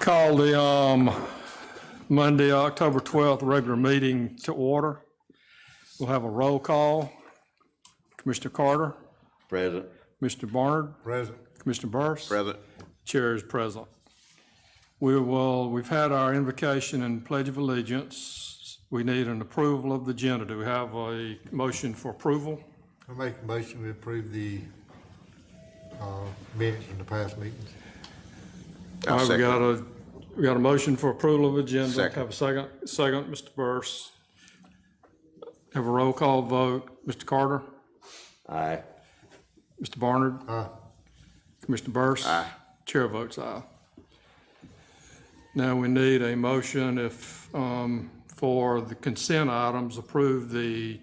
Call the Monday, October 12th regular meeting to order. We'll have a roll call. Commissioner Carter. Present. Mr. Barnard. Present. Commissioner Burris. Present. Chair is present. We've had our invocation and pledge of allegiance. We need an approval of the agenda. Do we have a motion for approval? I make a motion we approve the minutes from the past meetings. All right, we got a motion for approval of agenda. Second. Have a second. Second, Mr. Burris. Have a roll call vote. Mr. Carter. Aye. Mr. Barnard. Aye. Commissioner Burris. Aye. Chair votes aye. Now we need a motion for the consent items, approve the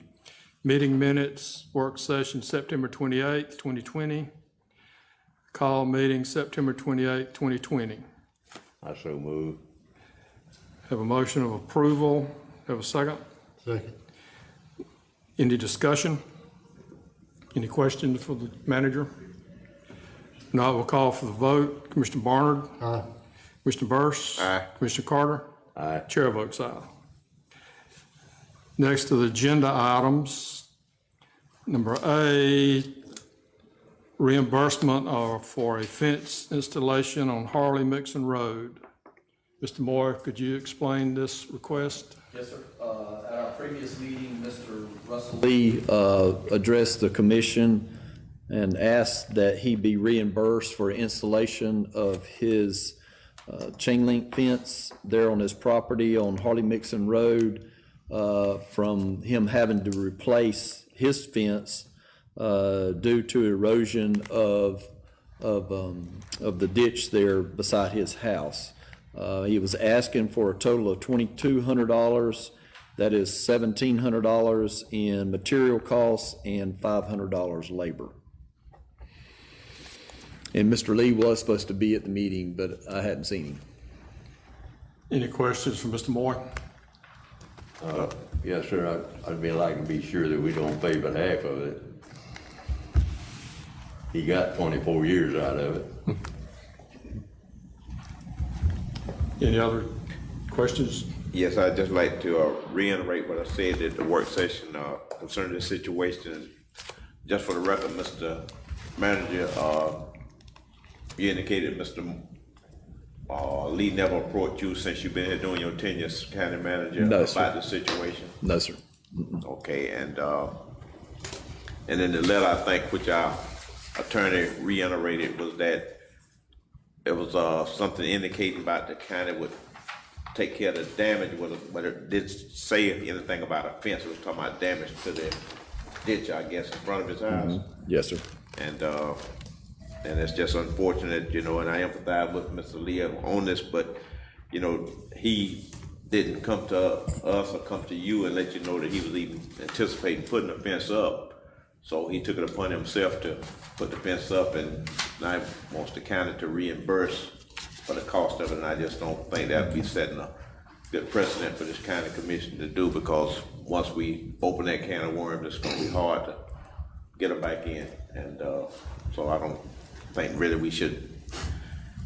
meeting minutes, work session September 28th, 2020, call meeting September 28th, 2020. I so move. Have a motion of approval. Have a second. Second. Any discussion? Any questions for the manager? No, we'll call for the vote. Commissioner Barnard. Aye. Commissioner Burris. Aye. Commissioner Carter. Aye. Chair votes aye. Next to the agenda items, number A, reimbursement for a fence installation on Harley Mixon Road. Mr. Moore, could you explain this request? Yes, sir. At our previous meeting, Mr. Russell Lee addressed the commission and asked that he be reimbursed for installation of his chain link fence there on his property on Harley Mixon Road from him having to replace his fence due to erosion of the ditch there beside his house. He was asking for a total of $2,200. That is $1,700 in material costs and $500 labor. And Mr. Lee was supposed to be at the meeting, but I hadn't seen him. Any questions for Mr. Moore? Yes, sir. I'd be like to be sure that we don't pay but half of it. He got 24 years out of it. Any other questions? Yes, I'd just like to reiterate what I said at the work session concerning this situation. Just for the record, Mr. Manager, you indicated Mr. Lee never approached you since you've been here doing your tenure as county manager No, about sir. the situation. No, sir. Okay, and in the letter, I think, which our attorney reiterated, was that it was something indicating about the county would take care of the damage, but it didn't say anything about a fence. It was talking about damage to the ditch, I guess, in front of his house. Yes, sir. And it's just unfortunate, and I empathize with Mr. Lee on this, but, he didn't come to us or come to you and let you know that he was even anticipating putting the fence up. So he took it upon himself to put the fence up, and now he wants the county to reimburse for the cost of it, and I just don't think that'd be setting a good precedent for this county commission to do, because once we open that can of worms, it's gonna be hard to get them back in, and so I don't think really we should,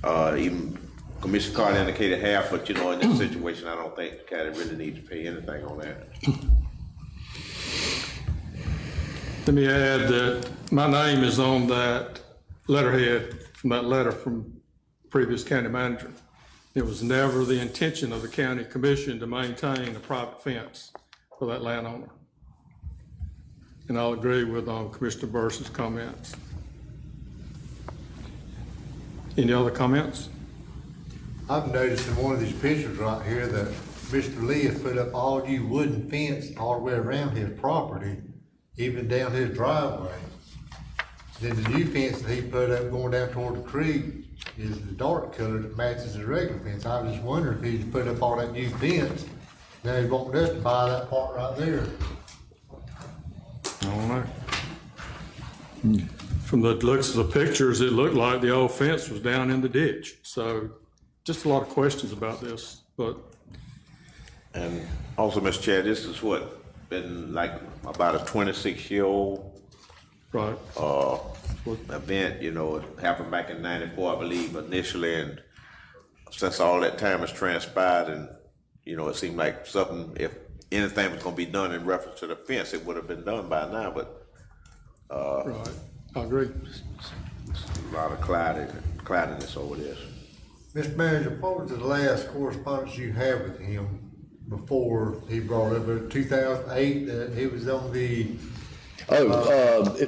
even Commissioner Carter indicated half, but in this situation, I don't think the county really needs to pay anything on that. Let me add that my name is on that letterhead from that letter from previous county manager. It was never the intention of the county commission to maintain a private fence for that landowner. And I'll agree with Commissioner Burris's comments. Any other comments? I've noticed in one of these pictures right here that Mr. Lee has put up all new wooden fence all the way around his property, even down his driveway. Then the new fence that he put up going down toward the creek is the dark color that matches the regular fence. I was just wondering if he's put up all that new fence, now he wanted us to buy that part right there. I don't know. From the looks of the pictures, it looked like the old fence was down in the ditch. So just a lot of questions about this, but. And also, Mr. Chair, this is been like about a 26-year-old Right. event, it happened back in '94, I believe, initially, and since all that time has transpired and, you know, it seemed like something, if anything was gonna be done in reference to the fence, it would have been done by now, but Right, I agree. a lot of cloudiness over this. Mr. Manager, what was the last correspondence you had with him before he brought up 2008 that he was on the,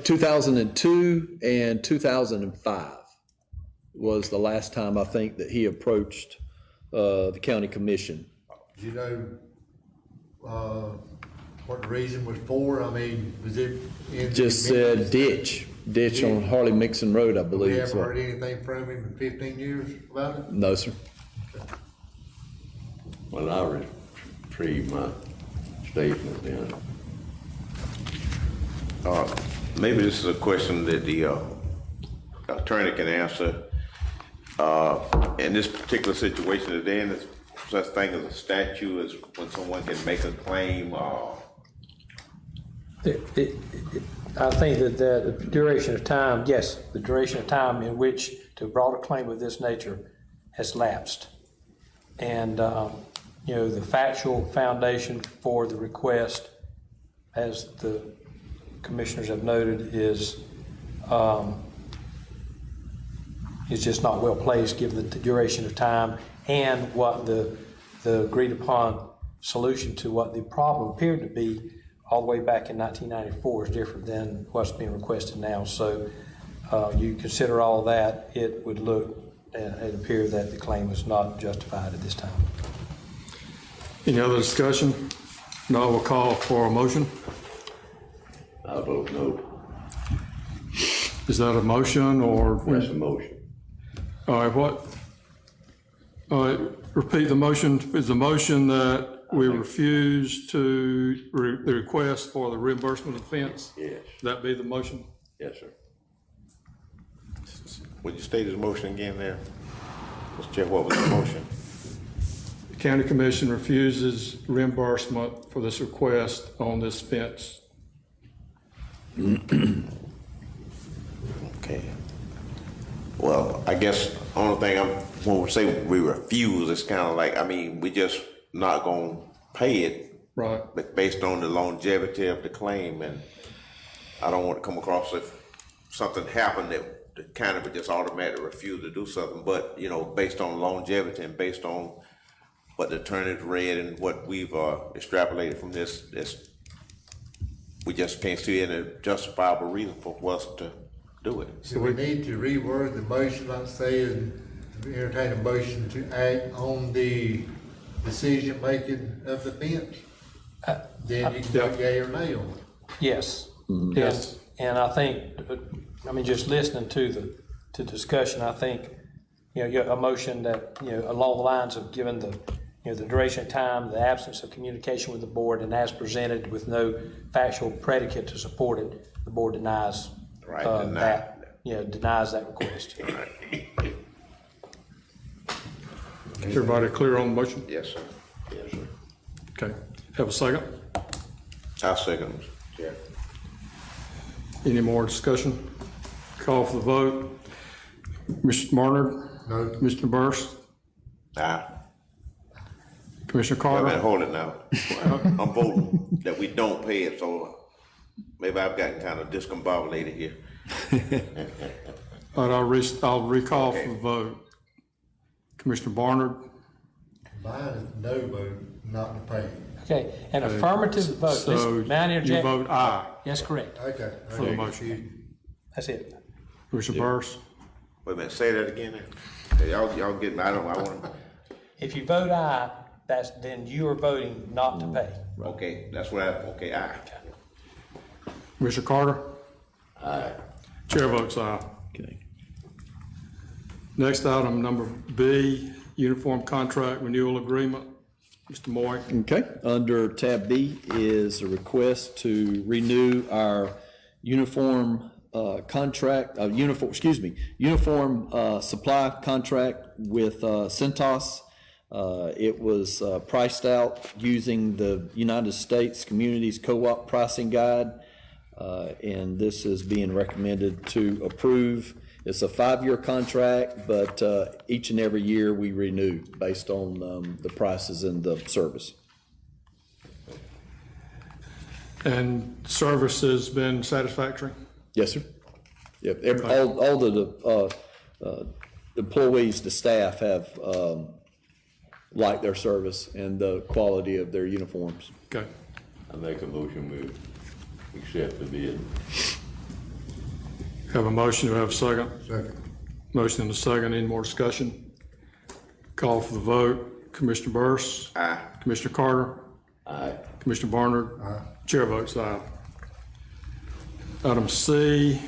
2002 and 2005 was the last time I think that he approached the county commission. do you know, what the reason was for? I mean, was it in? Just said ditch on Harley Mixon Road, I We believe. haven't So. heard anything from him in 15 years about it? No, sir. Well, I retrieve my statement then. Maybe this is a question that the attorney can answer. In this particular situation, is there any such thing as a statute as when someone can make a claim? I think that the duration of time, yes, the duration of time in which to have brought a claim of this nature has lapsed. And, you know, the factual foundation for the request, as the commissioners have noted, is just not well placed given the duration of time and what the agreed upon solution to what the problem appeared to be all the way back in 1994 is different than what's being requested now. So you consider all that, it would look and appear that the claim is not justified at this time. Any other discussion? No, we'll call for a motion. I vote no. Is that a motion or? That's a motion. All right, what? All right, repeat the motion. Is the motion that we refuse to, the request for the reimbursement of fence? Yes. That be the motion? Yes, sir. Would you state his motion again there? Mr. Chair, what was the motion? The county commission refuses reimbursement for this request on this fence. Okay. Well, I guess only thing when we say we refuse, it's kind of like, I mean, we just not gonna pay it. Right. But based on the longevity of the claim, and I don't want to come across if something happened that the county would just automatically refuse to do something, but, you know, based on longevity and based on what the attorney's read and what we've extrapolated from this, we just can't see any justifiable reason for us to do it. So we need to reword the motion, like saying, to entertain a motion to act on the decision-making of the fence. Then you can vote yea or nay on it. Yes. Yes. And I think, I mean, just listening to the discussion, I think, you know, a motion that, you know, along the lines of given the, you know, the duration of time, the absence of communication with the board, and as presented with no factual predicate to support it, the board denies Right, that, you know, denies that request. Everybody clear on the motion? Yes, sir. Yes, sir. Okay. Have a second? I'll second, Mr. Chair. Any more discussion? Call for the vote. Mr. Barnard? No. Mr. Burst? Commissioner I Carter? mean, hold it now. I'm voting that we don't pay it, so maybe I've gotten kind of discombobulated here. All right, I'll recall for the vote. Commissioner Barnard? Mine is no vote, not to pay. Okay, an affirmative vote. So Listen, may I you interject? vote aye Yes, correct. Okay. for the motion. That's it. Commissioner Burst? Wait a minute, say that again there. Hey, y'all get me, I want to, If you vote aye, then you are voting not to pay. okay, that's what okay, aye. Commissioner Carter? Aye. Chair votes aye. Okay. Next item, number B, uniform contract renewal agreement. Mr. Moy? Okay, under tab B is a request to renew our uniform uniform supply contract with Centos. It was priced out using the United States Communities Co-op pricing guide, and this is being recommended to approve. It's a 5-year contract, but each and every year we renew based on the prices and the service. And service has been satisfactory? Yes, sir. Yep, all the employees, the staff have liked their service and the quality of their uniforms. Okay. I make a motion, we accept the bid. Have a motion, do I have a second? Second. Motion and a second, any more discussion? Call for the vote. Commissioner Burris? Aye. Commissioner Carter? Aye. Commissioner Barnard? Aye. Chair votes aye. Item C,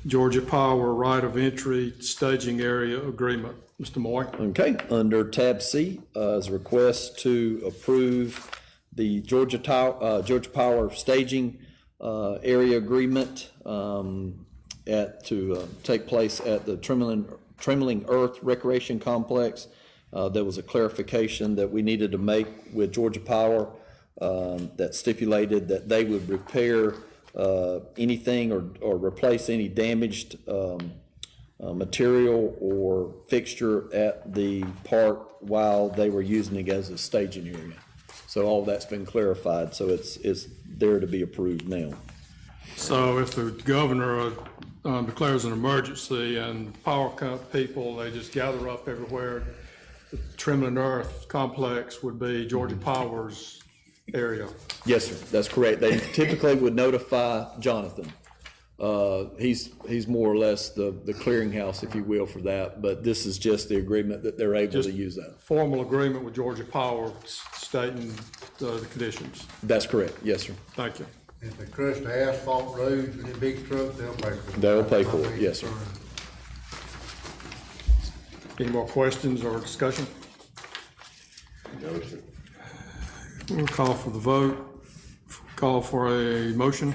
Georgia Power Right of Entry Staging Area Agreement. Mr. Moy? Okay, under tab C, is a request to approve the Georgia Power Staging Area Agreement to take place at the Trembling Earth Recreation Complex. There was a clarification that we needed to make with Georgia Power that stipulated that they would repair anything or replace any damaged material or fixture at the park while they were using it as a staging area. So all that's been clarified, so it's there to be approved now. So if the governor declares an emergency and power people, they just gather up everywhere, the Trembling Earth Complex would be Georgia Power's area. Yes, sir, that's correct. They typically would notify Jonathan. He's more or less the clearinghouse, if you will, for that, but this is just the agreement that they're able to use that. Formal agreement with Georgia Power stating the conditions. That's correct, yes, sir. Thank you. If they crush the asphalt roads with a big truck, they'll pay for it. They'll pay for it, yes, sir. Any more questions or discussion? No, sir. We'll call for the vote. Call for a motion.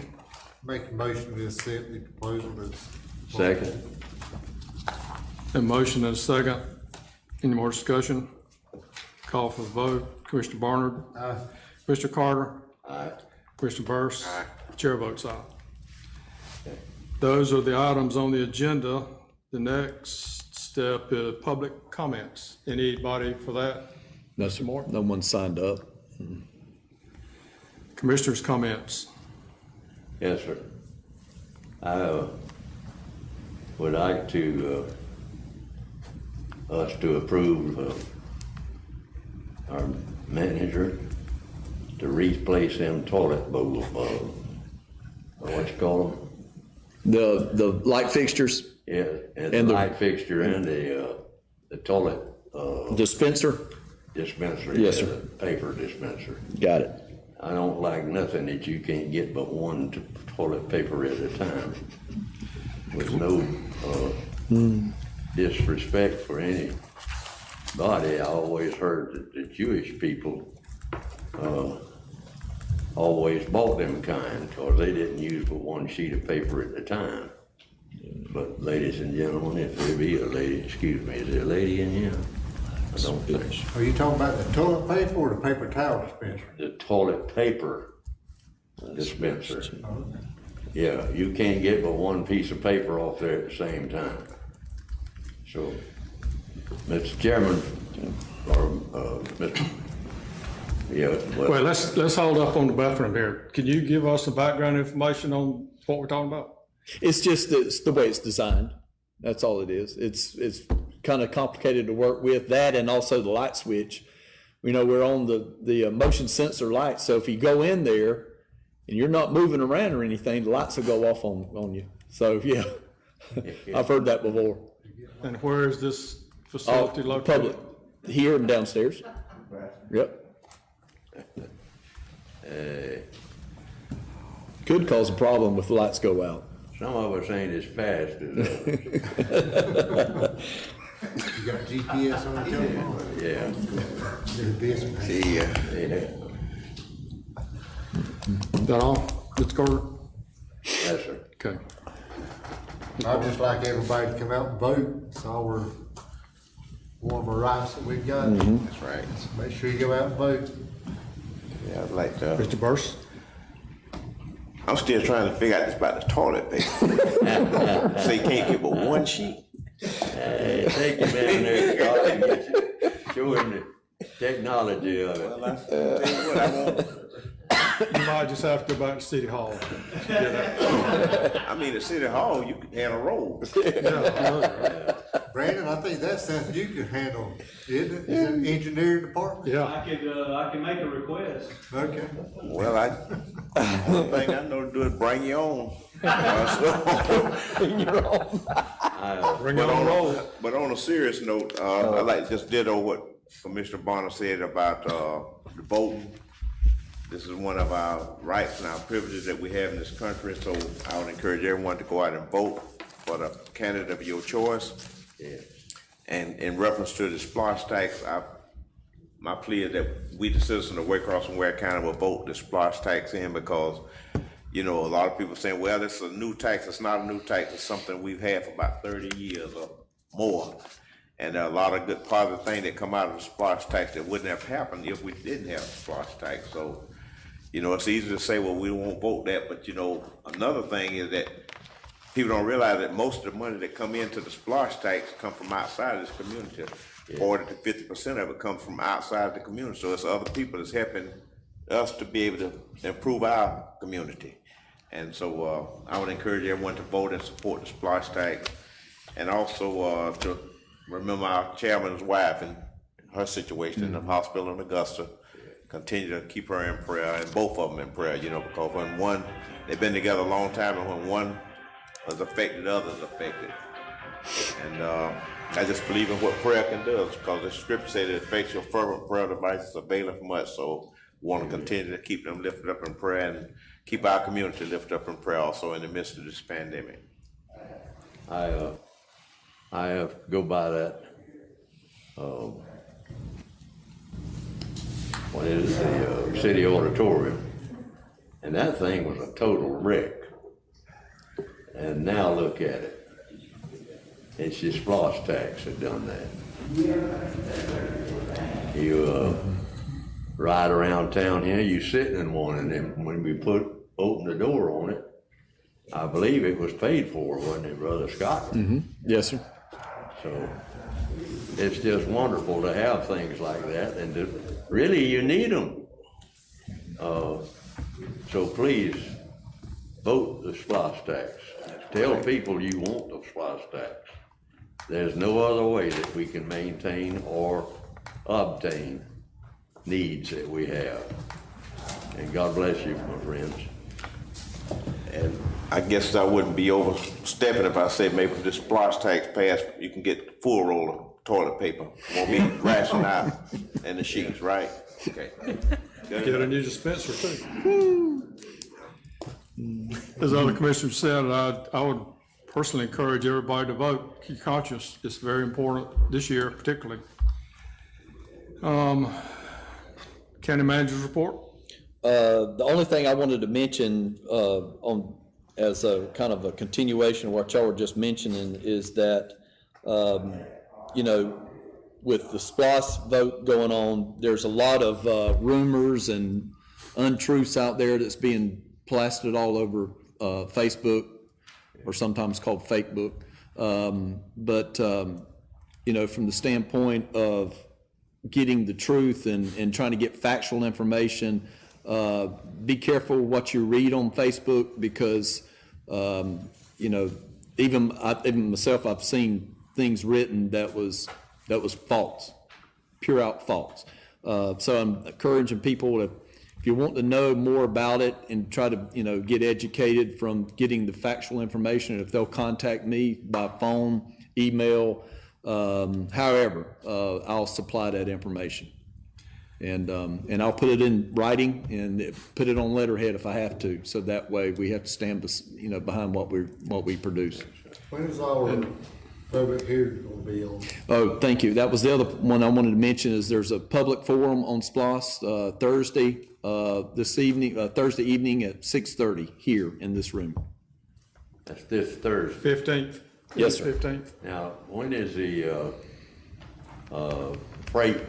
Make a motion to accept the proposal that's. Second. A motion and a second. Any more discussion? Call for the vote. Commissioner Barnard? Aye. Commissioner Carter? Aye. Commissioner Burris? Chair votes aye. Those are the items on the agenda. The next step is public comments. Anybody for that? No, sir, no one signed up. Commissioners' comments. Yes, sir. I would like to, us to approve our manager to replace them toilet bowls, what you call them? The light fixtures, Yeah, and And the the- light fixture and the toilet dispenser, dispenser. Yes, yeah, sir. the paper dispenser. got it. I don't like nothing that you can't get but one toilet paper at a time. With no disrespect for anybody, I always heard that the Jewish people always bought them kind because they didn't use but one sheet of paper at a time. But ladies and gentlemen, if there be a lady, excuse me, is there a lady in here? I don't think. Are you talking about the toilet paper or the paper towel dispenser? The toilet paper dispenser. Yeah, you can't get but one piece of paper off there at the same time. So, Mr. Chairman, or, Mr. Yeah, Wait, well, let's hold up on the bathroom here. Can you give us some background information on what we're talking about? It's just the way it's designed. That's all it is. It's kind of complicated to work with, that and also the light switch. You know, we're on the motion sensor light, so if you go in there and you're not moving around or anything, the lights will go off on you. So, yeah, I've heard that before. And where is this facility located? Public, here and downstairs. Yep. Could cause a problem if the lights go out. some of us ain't as fast as others. You got GPS on your telephone? Yeah. Do this, man. Yeah. Is that all, Mr. Carter? Yes, sir. Okay. I'd just like everybody to come out and vote. It's our, one of our rights that we've got. That's right. Make sure you go out and vote. Yeah, I'd like to, Mr. Burris? I'm still trying to figure out this about the toilet paper. So you can't get but one sheet? Hey, take him down there, Scott, and get you, show him the technology of it. Well, I tell you what, I won't. You might just have to go back to City Hall. to get that. I mean, at City Hall, you can handle roll. Yeah, Brandon, I think that's something you can handle, isn't it? Is it engineering department? yeah. I can make a request. Okay. Well, one thing I know to do is bring your own. Bring it on roll. But on a serious note, I like just ditto what Commissioner Bonner said about, the voting. This is one of our rights and our privileges that we have in this country, so I would encourage everyone to go out and vote for the candidate of your choice. Yes. And in reference to the SPLOST tax, my plea is that we, the citizens of Waycross and Ware County, will vote the SPLOST tax in because, you know, a lot of people saying, well, this is a new tax. It's not a new tax. It's something we've had for about 30 years or more. And there are a lot of good positive things that come out of the SPLOST tax that wouldn't have happened if we didn't have the SPLOST tax. So, you know, it's easy to say, well, we won't vote that. But, you know, another thing is that people don't realize that most of the money that come into the SPLOST tax come from outside of this community. 40 to 50% of it comes from outside the community. So it's other people that's helping us to be able to improve our community. And so I would encourage everyone to vote and support the SPLOST tax. And also to remember our chairman's wife and her situation in the hospital in Augusta. Continue to keep her in prayer, and both of them in prayer, you know, because when one, they've been together a long time, and when one was affected, the other's affected. And I just believe in what prayer can do, because the scripture says that effectual fervent prayer devices availeth much. So we want to continue to keep them lifted up in prayer and keep our community lifted up in prayer also in the midst of this pandemic. I go by that, what is the city auditorium, and that thing was a total wreck. And now look at it. It's just SPLOST tax that done that. You ride around town here, you sitting in one, and then when we open the door on it, I believe it was paid for, wasn't it, Brother Scott? Yes, sir. So it's just wonderful to have things like that, and really you need them. So please vote the SPLOST tax. Tell people you want the SPLOST tax. There's no other way that we can maintain or obtain needs that we have. And God bless you, my friends. And I guess I wouldn't be overstepping if I said maybe if this SPLOST tax passed, you can get full roll of toilet paper. Won't be rationed out in the sheets, right? Okay. Get a new dispenser too. As other commissioners said, I would personally encourage everybody to vote. Keep conscious. It's very important this year particularly. County manager's report? The only thing I wanted to mention as a kind of a continuation of what y'all were just mentioning is that, you know, with the SPLOST vote going on, there's a lot of rumors and untruths out there that's being plastered all over Facebook, or sometimes called Fakebook. You know, from the standpoint of getting the truth and trying to get factual information, be careful what you read on Facebook, because you know, even myself, I've seen things written that was false, pure out false. So I'm encouraging people to, if you want to know more about it and try to, you know, get educated from getting the factual information, if they'll contact me by phone, email, however, I'll supply that information. And I'll put it in writing and put it on letterhead if I have to, so that way we have to stand, you know, behind what we produce. When is our public hearing gonna be on? Oh, thank you. That was the other one I wanted to mention, is there's a public forum on SPLOST Thursday, Thursday evening at 6:30 here in this room. That's this Thursday. 15th? Yes, sir. 15th. Now, when is the freight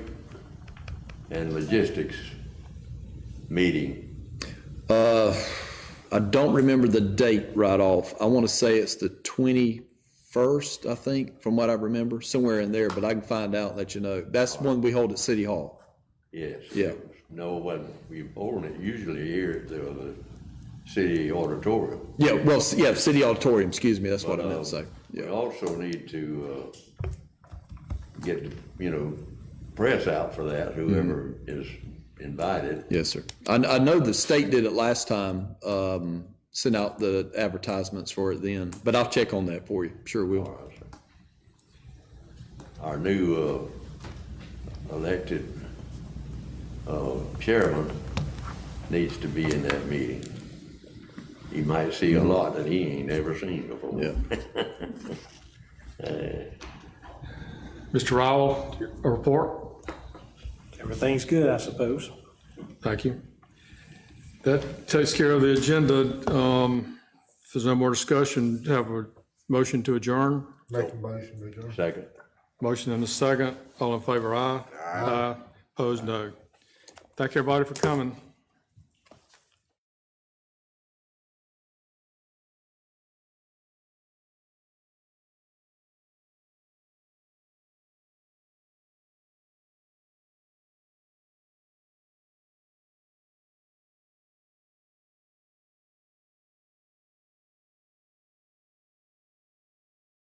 and logistics meeting? I don't remember the date right off. I want to say it's the 21st 21st, I think, from what I remember, somewhere in there, but I can find out and let you know. That's one we hold at City Hall. Yes. Yeah. No, when we hold it usually here at the city auditorium. Yeah, well, yeah, City Auditorium, excuse me, that's what I meant to say. We Yeah, also need to, get, press out for that, whoever is invited. yes, sir. I know the state did it last time, sent out the advertisements for it then, but I'll check on that for you, sure will. Our new, elected, chairman needs to be in that meeting. He might see a lot that he ain't ever seen before. Yeah. Mr. Rowell, a report? Everything's good, I suppose. Thank you. That takes care of the agenda. If there's no more discussion, have a motion to adjourn. Make a motion to adjourn. Second. Motion and a second. All in favor, aye. Aye. Opposed, no. Thank everybody for coming.